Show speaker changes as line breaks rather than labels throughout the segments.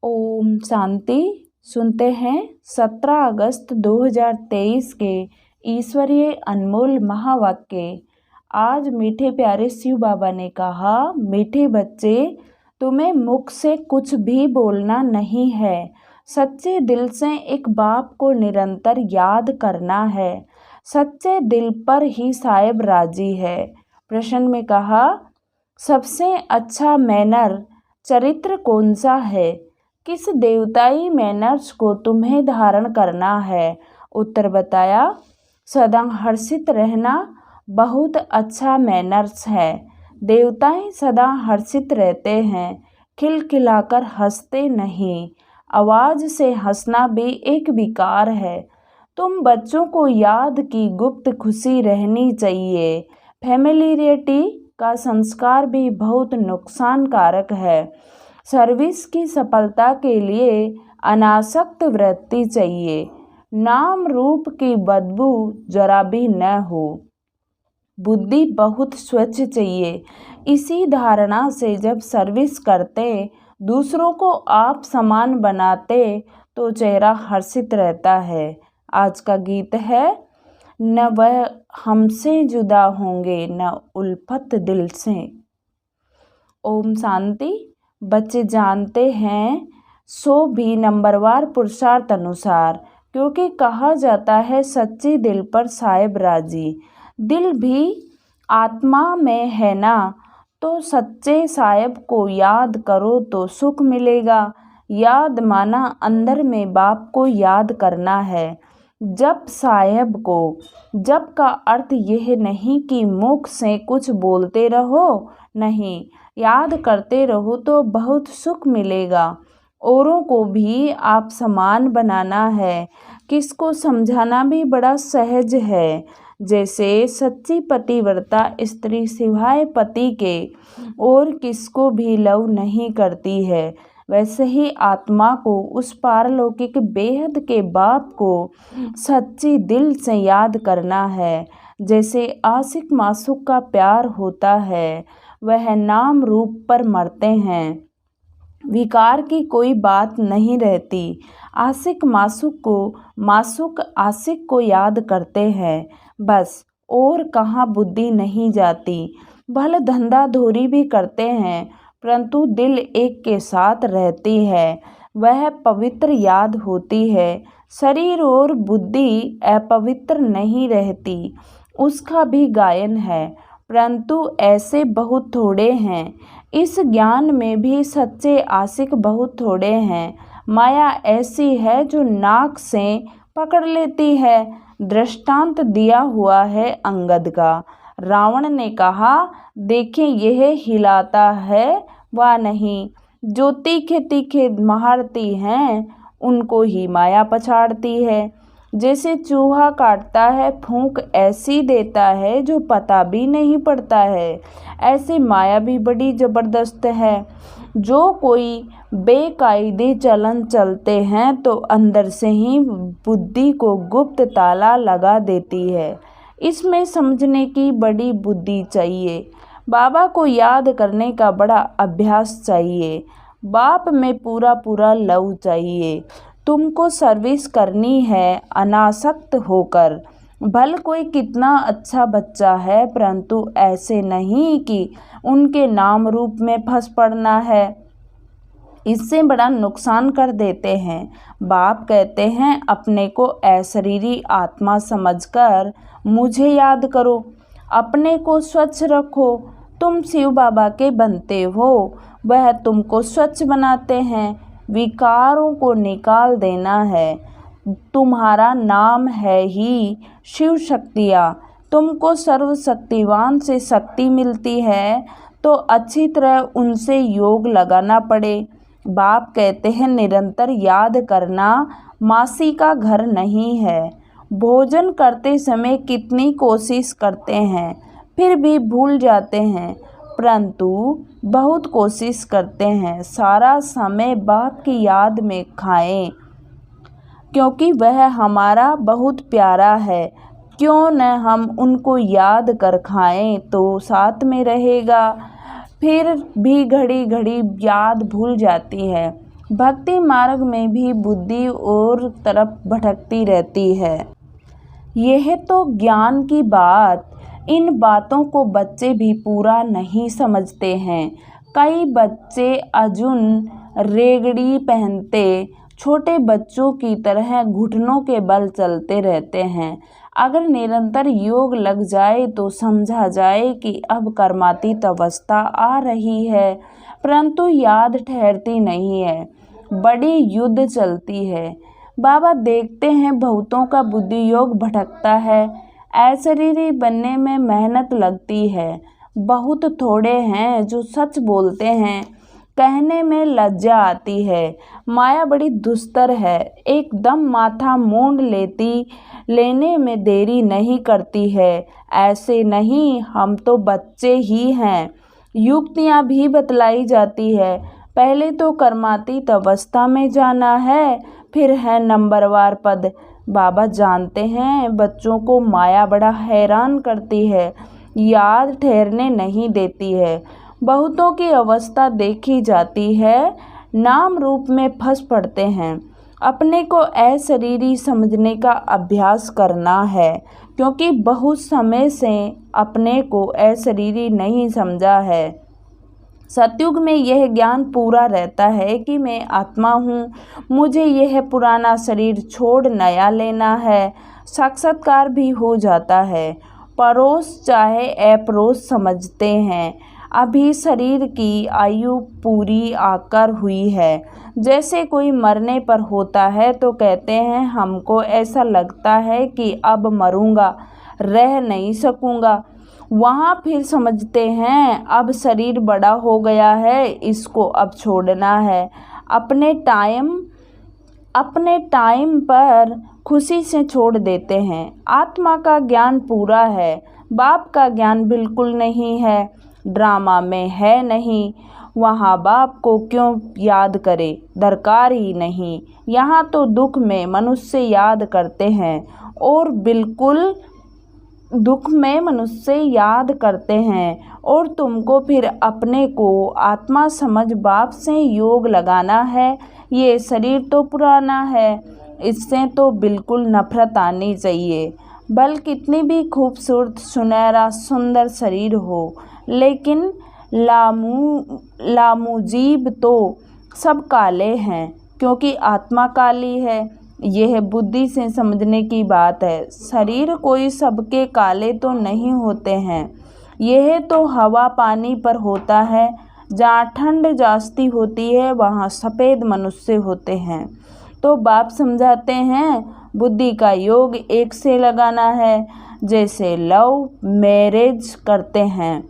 ओम शांति। सुनते हैं 17 अगस्त 2023 के ईश्वरीय अनमोल महावाक्य। आज मीठे प्यारे शिव बाबा ने कहा, मीठे बच्चे, तुम्हें मुख से कुछ भी बोलना नहीं है, सच्चे दिल से एक बाप को निरंतर याद करना है। सच्चे दिल पर ही साहिब राजी है। प्रश्न में कहा, सबसे अच्छा मैनर चरित्र कौन सा है? किस देवताई मैनर्स को तुम्हें धारण करना है? उत्तर बताया, सदा हर्षित रहना बहुत अच्छा मैनर्स है। देवताएं सदा हर्षित रहते हैं, खिलखिलाकर हंसते नहीं। आवाज़ से हंसना भी एक विकार है। तुम बच्चों को याद की गुप्त खुशी रहनी चाहिए। फैमिलियरिटी का संस्कार भी बहुत नुकसानकारक है। सर्विस की सफलता के लिए अनासक्त वृत्ति चाहिए। नाम रूप की बदबू जरा भी न हो। बुद्धि बहुत स्वच्छ चाहिए। इसी धारणा से जब सर्विस करते, दूसरों को आप समान बनाते, तो चेहरा हर्षित रहता है। आज का गीत है, न वह हमसे जुदा होंगे न उल्फत दिल से। ओम शांति। बच्चे जानते हैं, सो भी नंबरवार पुरुषार्थ अनुसार, क्योंकि कहा जाता है सच्चे दिल पर साहिब राजी। दिल भी आत्मा में है ना, तो सच्चे साहिब को याद करो तो सुख मिलेगा। याद माना अंदर में बाप को याद करना है। जब साहिब को, जब का अर्थ यह नहीं कि मुख से कुछ बोलते रहो, नहीं, याद करते रहो तो बहुत सुख मिलेगा। औरों को भी आप समान बनाना है। किसको समझाना भी बड़ा सहज है। जैसे सच्ची पतिव्रता स्त्री सिवाय पति के और किसको भी लव नहीं करती है, वैसे ही आत्मा को उस पारलौकिक बेहद के बाप को सच्ची दिल से याद करना है। जैसे आशिक मासूक का प्यार होता है, वह नाम रूप पर मरते हैं, विकार की कोई बात नहीं रहती। आशिक मासूक आशिक को याद करते हैं, बस, और कहाँ बुद्धि नहीं जाती। भले धंधा धोरी भी करते हैं, परंतु दिल एक के साथ रहती है, वह पवित्र याद होती है। शरीर और बुद्धि अपवित्र नहीं रहती, उसका भी गायन है, परंतु ऐसे बहुत थोड़े हैं। इस ज्ञान में भी सच्चे आशिक बहुत थोड़े हैं। माया ऐसी है जो नाक से पकड़ लेती है। दृष्टांत दिया हुआ है अंगद का। रावण ने कहा, देखें यह हिलाता है वा नहीं। जो तीखे तीखे मारती हैं, उनको ही माया पछाड़ती है। जैसे चूहा काटता है, फूंक ऐसी देता है जो पता भी नहीं पड़ता है, ऐसे माया भी बड़ी ज़बरदस्त है। जो कोई बेकायदे चलन चलते हैं तो अंदर से ही बुद्धि को गुप्त ताला लगा देती है। इसमें समझने की बड़ी बुद्धि चाहिए। बाबा को याद करने का बड़ा अभ्यास चाहिए। बाप में पूरा पूरा लव चाहिए। तुमको सर्विस करनी है अनासक्त होकर। भल कोई कितना अच्छा बच्चा है, परंतु ऐसे नहीं कि उनके नाम रूप में फंस पड़ना है। इससे बड़ा नुकसान कर देते हैं। बाप कहते हैं, अपने को अशरीरी आत्मा समझकर मुझे याद करो। अपने को स्वच्छ रखो। तुम शिव बाबा के बनते हो, वह तुमको स्वच्छ बनाते हैं। विकारों को निकाल देना है। तुम्हारा नाम है ही शिव शक्तियाँ। तुमको सर्वशक्तिवान से शक्ति मिलती है, तो अच्छी तरह उनसे योग लगाना पड़े। बाप कहते हैं, निरंतर याद करना मासी का घर नहीं है। भोजन करते समय कितनी कोशिश करते हैं, फिर भी भूल जाते हैं, परंतु बहुत कोशिश करते हैं सारा समय बाप की याद में खाएं, क्योंकि वह हमारा बहुत प्यारा है। क्यों न हम उनको याद कर खाएं तो साथ में रहेगा। फिर भी घड़ी घड़ी याद भूल जाती है। भक्ति मार्ग में भी बुद्धि और तरफ भटकती रहती है। यह तो ज्ञान की बात, इन बातों को बच्चे भी पूरा नहीं समझते हैं। कई बच्चे अजून रेगड़ी पहनते छोटे बच्चों की तरह घुटनों के बल चलते रहते हैं। अगर निरंतर योग लग जाए तो समझा जाए कि अब कर्मातीत अवस्था आ रही है, परंतु याद ठहरती नहीं है, बड़ी युद्ध चलती है। बाबा देखते हैं बहुतों का बुद्धि योग भटकता है, अशरीरी बनने में मेहनत लगती है। बहुत थोड़े हैं जो सच बोलते हैं, कहने में लज्जा आती है। माया बड़ी दुस्तर है, एकदम माथा मूंड लेने में देरी नहीं करती है। ऐसे नहीं, हम तो बच्चे ही हैं। युक्तियाँ भी बतलाई जाती है। पहले तो कर्मातीत अवस्था में जाना है, फिर है नंबरवार पद। बाबा जानते हैं बच्चों को माया बड़ा हैरान करती है, याद ठहरने नहीं देती है। बहुतों की अवस्था देखी जाती है, नाम रूप में फंस पड़ते हैं। अपने को अशरीरी समझने का अभ्यास करना है, क्योंकि बहुत समय से अपने को अशरीरी नहीं समझा है। सतयुग में यह ज्ञान पूरा रहता है कि मैं आत्मा हूँ, मुझे यह पुराना शरीर छोड़ नया लेना है। साक्षात्कार भी हो जाता है। पड़ोस चाहे अपरोस समझते हैं। अभी शरीर की आयु पूरी आकर हुई है। जैसे कोई मरने पर होता है तो कहते हैं हमको ऐसा लगता है कि अब मरूंगा, रह नहीं सकूंगा। वहाँ फिर समझते हैं अब शरीर बड़ा हो गया है, इसको अब छोड़ना है। अपने टाइम पर खुशी से छोड़ देते हैं। आत्मा का ज्ञान पूरा है, बाप का ज्ञान बिल्कुल नहीं है। ड्रामा में है नहीं, वहाँ बाप को क्यों याद करे, दरकार ही नहीं। यहाँ तो दुख में मनुष्य याद करते हैं और बिल्कुल दुख में मनुष्य याद करते हैं। और तुमको फिर अपने को आत्मा समझ बाप से योग लगाना है। ये शरीर तो पुराना है, इससे तो बिल्कुल नफरत आनी चाहिए। भले कितनी भी खूबसूरत सुनहरा सुंदर शरीर हो, लेकिन लामुजीब तो सब काले हैं, क्योंकि आत्मा काली है। यह बुद्धि से समझने की बात है। शरीर कोई सबके काले तो नहीं होते हैं, यह तो हवा पानी पर होता है। जहाँ ठंड जास्ती होती है वहाँ सफ़ेद मनुष्य होते हैं। तो बाप समझाते हैं बुद्धि का योग एक से लगाना है, जैसे लव मैरिज करते हैं,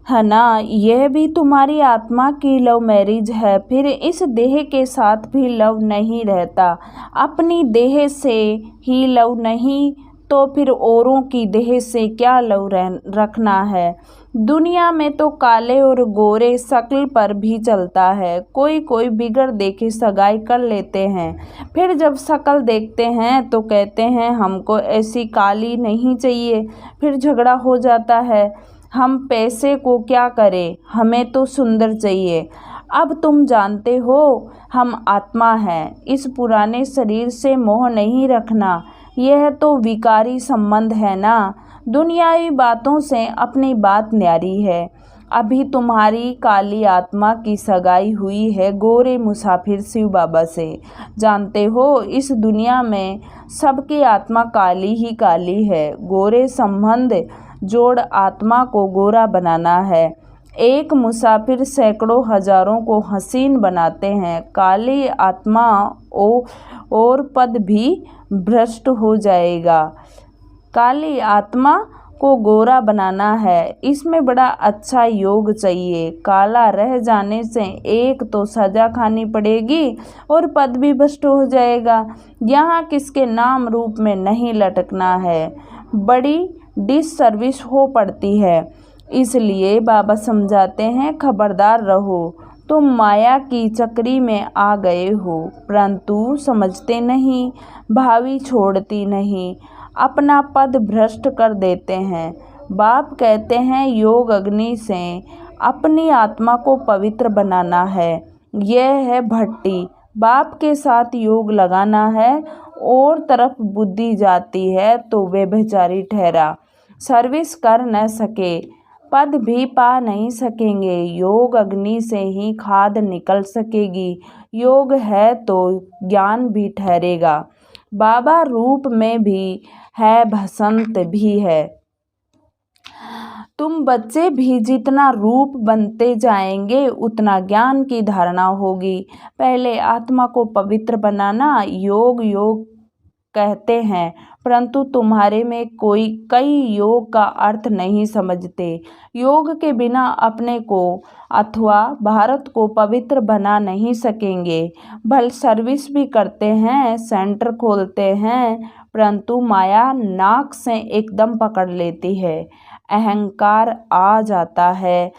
है ना। यह भी तुम्हारी आत्मा की लव मैरिज है। फिर इस देह के साथ भी लव नहीं रहता। अपनी देह से ही लव नहीं तो फिर औरों की देह से क्या लव रखना है। दुनिया में तो काले और गोरे शक्ल पर भी चलता है। कोई कोई बिगड़ देखे सगाई कर लेते हैं, फिर जब शक्ल देखते हैं तो कहते हैं हमको ऐसी काली नहीं चाहिए। फिर झगड़ा हो जाता है, हम पैसे को क्या करें, हमें तो सुंदर चाहिए। अब तुम जानते हो हम आत्मा हैं, इस पुराने शरीर से मोह नहीं रखना। यह तो विकारी संबंध है ना। दुनियावी बातों से अपनी बात न्यारी है। अभी तुम्हारी काली आत्मा की सगाई हुई है गोरे मुसाफिर शिव बाबा से। जानते हो इस दुनिया में सबकी आत्मा काली ही काली है। गोरे संबंध जोड़ आत्मा को गोरा बनाना है। एक मुसाफिर सैकड़ों हजारों को हसीन बनाते हैं। काली आत्मा और पद भी भ्रष्ट हो जाएगा। काली आत्मा को गोरा बनाना है, इसमें बड़ा अच्छा योग चाहिए। काला रह जाने से एक तो सजा खानी पड़ेगी और पद भी भ्रष्ट हो जाएगा। यहाँ किसके नाम रूप में नहीं लटकना है, बड़ी डिससर्विस हो पड़ती है। इसलिए बाबा समझाते हैं खबरदार रहो, तुम माया की चक्री में आ गए हो, परंतु समझते नहीं, भावी छोड़ती नहीं, अपना पद भ्रष्ट कर देते हैं। बाप कहते हैं योग अग्नि से अपनी आत्मा को पवित्र बनाना है। यह है भट्टी। बाप के साथ योग लगाना है। और तरफ बुद्धि जाती है तो वे बेचारी ठहरा। सर्विस कर न सके, पद भी पा नहीं सकेंगे। योग अग्नि से ही खाद निकल सकेगी। योग है तो ज्ञान भी ठहरेगा। बाबा रूप में भी है, बसंत भी है। तुम बच्चे भी जितना रूप बनते जाएंगे उतना ज्ञान की धारणा होगी। पहले आत्मा को पवित्र बनाना योग योग कहते हैं, परंतु तुम्हारे में कई योग का अर्थ नहीं समझते। योग के बिना अपने को अथवा भारत को पवित्र बना नहीं सकेंगे। भल सर्विस भी करते हैं, सेंटर खोलते हैं, परंतु माया नाक से एकदम पकड़ लेती है। अहंकार आ जाता है।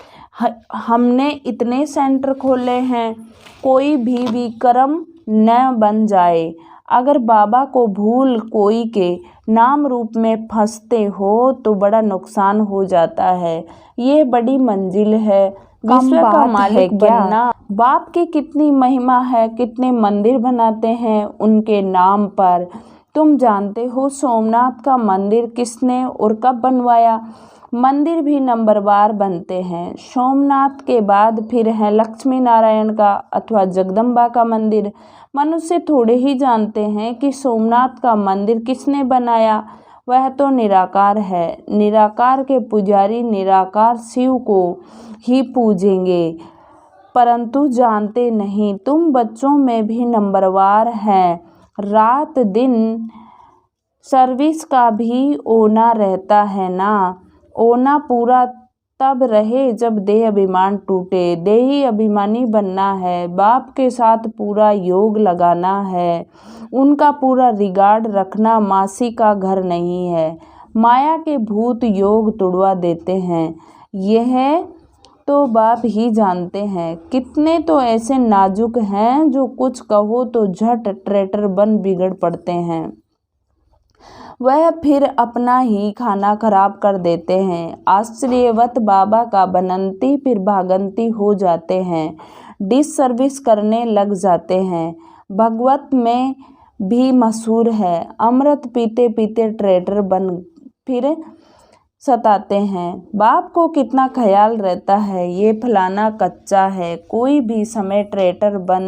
हमने इतने सेंटर खोले हैं, कोई भी विक्रम न बन जाए। अगर बाबा को भूल कोई के नाम रूप में फंसते हो तो बड़ा नुकसान हो जाता है। ये बड़ी मंजिल है, विश्व का मालिक बनना। बाप की कितनी महिमा है, कितने मंदिर बनाते हैं उनके नाम पर। तुम जानते हो सोमनाथ का मंदिर किसने और कब बनवाया? मंदिर भी नंबरवार बनते हैं। सोमनाथ के बाद फिर है लक्ष्मी नारायण का अथवा जगदम्बा का मंदिर। मनुष्य थोड़े ही जानते हैं कि सोमनाथ का मंदिर किसने बनाया। वह तो निराकार है। निराकार के पुजारी निराकार शिव को ही पूजेंगे, परंतु जानते नहीं तुम बच्चों में भी नंबरवार हैं। रात दिन सर्विस का भी ओना रहता है ना। ओना पूरा तब रहे जब देह अभिमान टूटे। देही अभिमानी बनना है। बाप के साथ पूरा योग लगाना है। उनका पूरा रिगार्ड रखना। मासी का घर नहीं है। माया के भूत योग तुड़वा देते हैं। यह तो बाप ही जानते हैं। कितने तो ऐसे नाजुक हैं जो कुछ कहो तो झट ट्रेटर बन बिगड़ पड़ते हैं। वह फिर अपना ही खाना खराब कर देते हैं। आश्चर्यवत बाबा का बनंती फिर भागंती हो जाते हैं। डिस सर्विस करने लग जाते हैं। भगवत में भी मशहूर है। अमृत पीते पीते ट्रेटर बन फिर सताते हैं। बाप को कितना ख्याल रहता है, ये फलाना कच्चा है, कोई भी समय ट्रेटर बन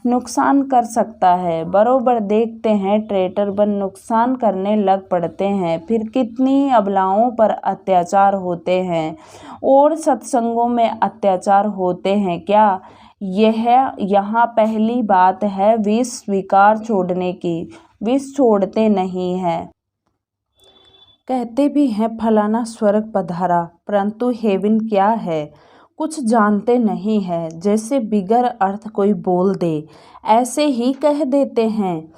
नुकसान कर सकता है। बरोबर देखते हैं ट्रेटर बन नुकसान करने लग पड़ते हैं। फिर कितनी अबलाओं पर अत्याचार होते हैं और सत्संगों में अत्याचार होते हैं क्या। यह यहाँ पहली बात है विष स्वीकार छोड़ने की। विष छोड़ते नहीं है। कहते भी हैं फलाना स्वर्ग पधारा, परंतु हेवन क्या है कुछ जानते नहीं है। जैसे बिगर अर्थ कोई बोल दे ऐसे ही कह देते हैं।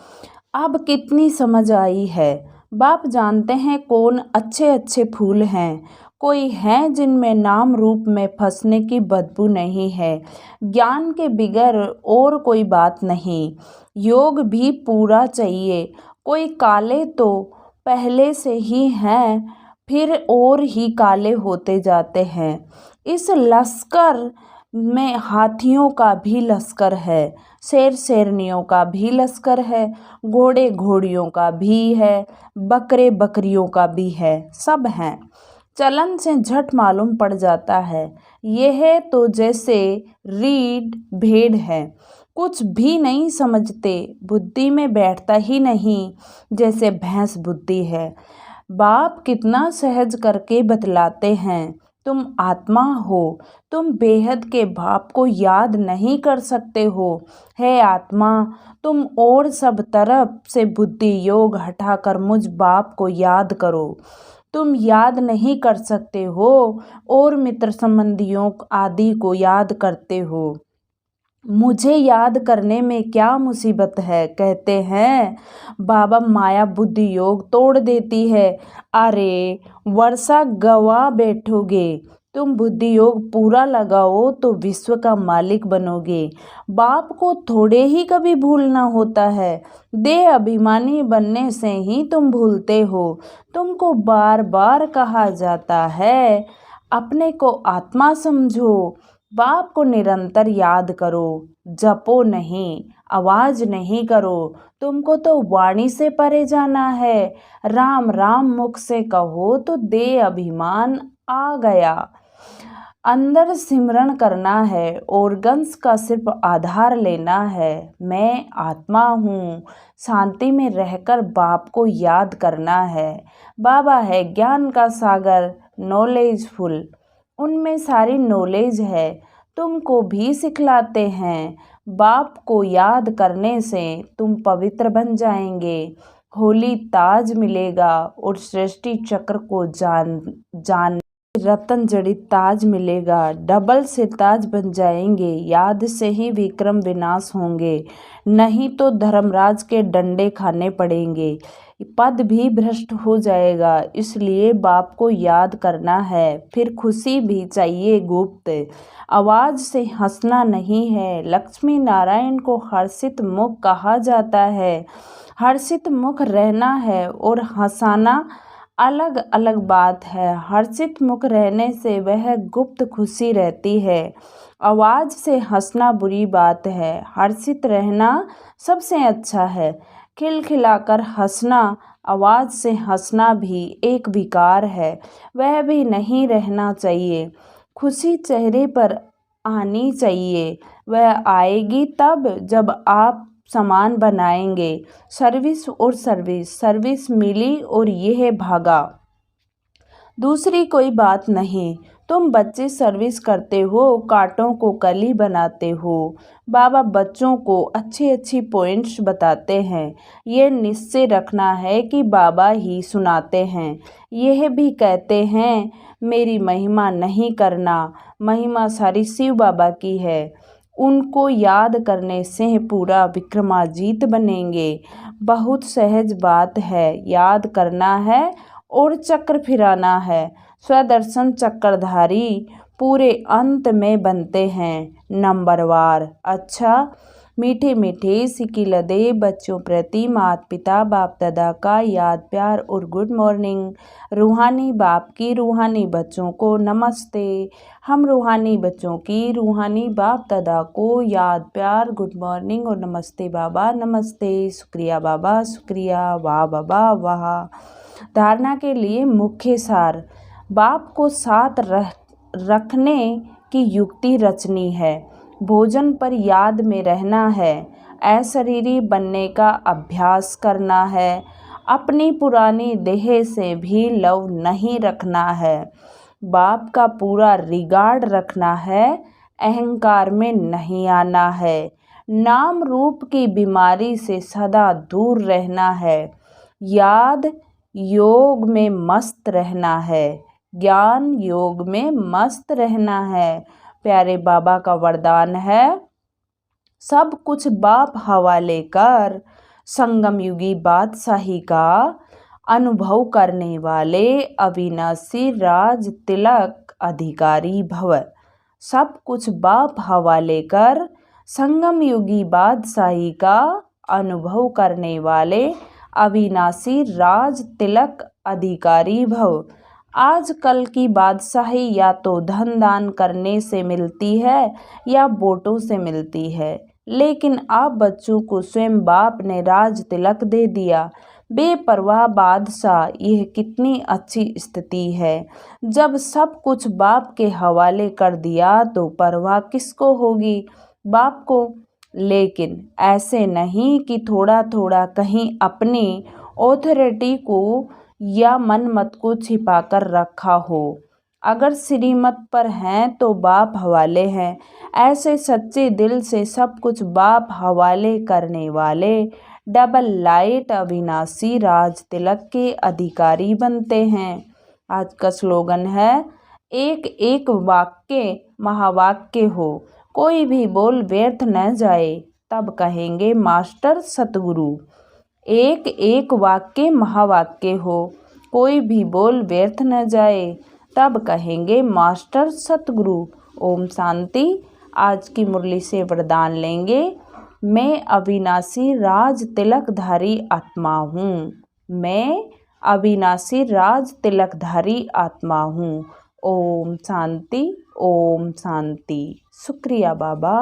अब कितनी समझ आई है। बाप जानते हैं कौन अच्छे अच्छे फूल हैं। कोई हैं जिनमें नाम रूप में फंसने की बदबू नहीं है। ज्ञान के बिगर और कोई बात नहीं। योग भी पूरा चाहिए। कोई काले तो पहले से ही हैं, फिर और ही काले होते जाते हैं। इस लश्कर में हाथियों का भी लश्कर है, शेर शेरनियों का भी लश्कर है, घोड़े घोड़ियों का भी है, बकरे बकरियों का भी है, सब हैं। चलन से झट मालूम पड़ जाता है। यह तो जैसे रीढ़ भेड़ है, कुछ भी नहीं समझते, बुद्धि में बैठता ही नहीं, जैसे भैंस बुद्धि है। बाप कितना सहज करके बतलाते हैं। तुम आत्मा हो, तुम बेहद के बाप को याद नहीं कर सकते हो। हे आत्मा, तुम और सब तरफ से बुद्धि योग हटाकर मुझ बाप को याद करो। तुम याद नहीं कर सकते हो और मित्र संबंधियों आदि को याद करते हो। मुझे याद करने में क्या मुसीबत है। कहते हैं बाबा माया बुद्धि योग तोड़ देती है। अरे वर्षा गवा बैठोगे, तुम बुद्धि योग पूरा लगाओ तो विश्व का मालिक बनोगे। बाप को थोड़े ही कभी भूलना होता है। देह अभिमानी बनने से ही तुम भूलते हो। तुमको बार बार कहा जाता है अपने को आत्मा समझो, बाप को निरंतर याद करो, जपो नहीं, आवाज नहीं करो, तुमको तो वाणी से परे जाना है। राम राम मुख से कहो तो दे अभिमान आ गया। अंदर सिमरण करना है, ऑर्गन्स का सिर्फ आधार लेना है। मैं आत्मा हूँ, शांति में रहकर बाप को याद करना है। बाबा है ज्ञान का सागर, नॉलेजफुल, उनमें सारी नॉलेज है, तुमको भी सिखलाते हैं। बाप को याद करने से तुम पवित्र बन जाएंगे, होली ताज मिलेगा और सृष्टि चक्र को जान रतन जड़ित ताज मिलेगा। डबल सिरताज बन जाएंगे, याद से ही विक्रम विनाश होंगे, नहीं तो धर्मराज के डंडे खाने पड़ेंगे, पद भी भ्रष्ट हो जाएगा। इसलिए बाप को याद करना है। फिर खुशी भी चाहिए गुप्त, आवाज से हंसना नहीं है। लक्ष्मी नारायण को हर्षित मुख कहा जाता है। हर्षित मुख रहना है और हंसाना अलग अलग बात है। हर्षित मुख रहने से वह गुप्त खुशी रहती है। आवाज से हंसना बुरी बात है, हर्षित रहना सबसे अच्छा है। खिलखिलाकर हंसना, आवाज से हंसना भी एक विकार है, वह भी नहीं रहना चाहिए। खुशी चेहरे पर आनी चाहिए, वह आएगी तब जब आप सामान बनाएंगे। सर्विस और सर्विस, सर्विस मिली और यह भागा, दूसरी कोई बात नहीं। तुम बच्चे सर्विस करते हो, कांटों को कली बनाते हो। बाबा बच्चों को अच्छी अच्छी पॉइंट्स बताते हैं। ये निश्चय रखना है कि बाबा ही सुनाते हैं। यह भी कहते हैं मेरी महिमा नहीं करना, महिमा सारी शिव बाबा की है। उनको याद करने से पूरा विक्रमाजीत बनेंगे। बहुत सहज बात है, याद करना है और चक्र फिराना है। स्वदर्शन चक्रधारी पूरे अंत में बनते हैं नंबरवार। अच्छा, मीठे मीठे सिकिलदे बच्चों प्रति माता पिता बाप दादा का याद प्यार और गुड मॉर्निंग। रूहानी बाप की रूहानी बच्चों को नमस्ते। हम रूहानी बच्चों की रूहानी बाप दादा को याद प्यार गुड मॉर्निंग और नमस्ते बाबा नमस्ते। शुक्रिया बाबा शुक्रिया, वाह बाबा वाह। धारणा के लिए मुख्य सार, बाप को साथ रखने की युक्ति रचनी है। भोजन पर याद में रहना है। अशरीरी बनने का अभ्यास करना है। अपनी पुरानी देह से भी लव नहीं रखना है। बाप का पूरा रिगार्ड रखना है। अहंकार में नहीं आना है। नाम रूप की बीमारी से सदा दूर रहना है। याद योग में मस्त रहना है। ज्ञान योग में मस्त रहना है। प्यारे बाबा का वरदान है, सब कुछ बाप हवाले कर। संगम युगी बादशाही का अनुभव करने वाले अविनाशी राज तिलक अधिकारी भव। सब कुछ बाप हवाले कर, संगम युगी बादशाही का अनुभव करने वाले अविनाशी राज तिलक अधिकारी भव। आजकल की बादशाही या तो धन दान करने से मिलती है या वोटों से मिलती है, लेकिन अब बच्चों को स्वयं बाप ने राज तिलक दे दिया। बेपरवाह बादशाह, यह कितनी अच्छी स्थिति है। जब सब कुछ बाप के हवाले कर दिया तो परवाह किसको होगी? बाप को। लेकिन ऐसे नहीं कि थोड़ा थोड़ा कहीं अपनी ऑथोरिटी को या मनमत को छिपा कर रखा हो। अगर श्रीमत पर हैं तो बाप हवाले हैं। ऐसे सच्चे दिल से सब कुछ बाप हवाले करने वाले डबल लाइट अविनाशी राज तिलक के अधिकारी बनते हैं। आज का स्लोगन है, एक एक वाक्य महावाक्य हो, कोई भी बोल व्यर्थ न जाए, तब कहेंगे मास्टर सतगुरु। एक एक वाक्य महावाक्य हो, कोई भी बोल व्यर्थ न जाए, तब कहेंगे मास्टर सतगुरु। ओम शांति। आज की मुरली से वरदान लेंगे, मैं अविनाशी राज तिलकधारी आत्मा हूँ। मैं अविनाशी राज तिलकधारी आत्मा हूँ। ओम शांति। ओम शांति। शुक्रिया बाबा।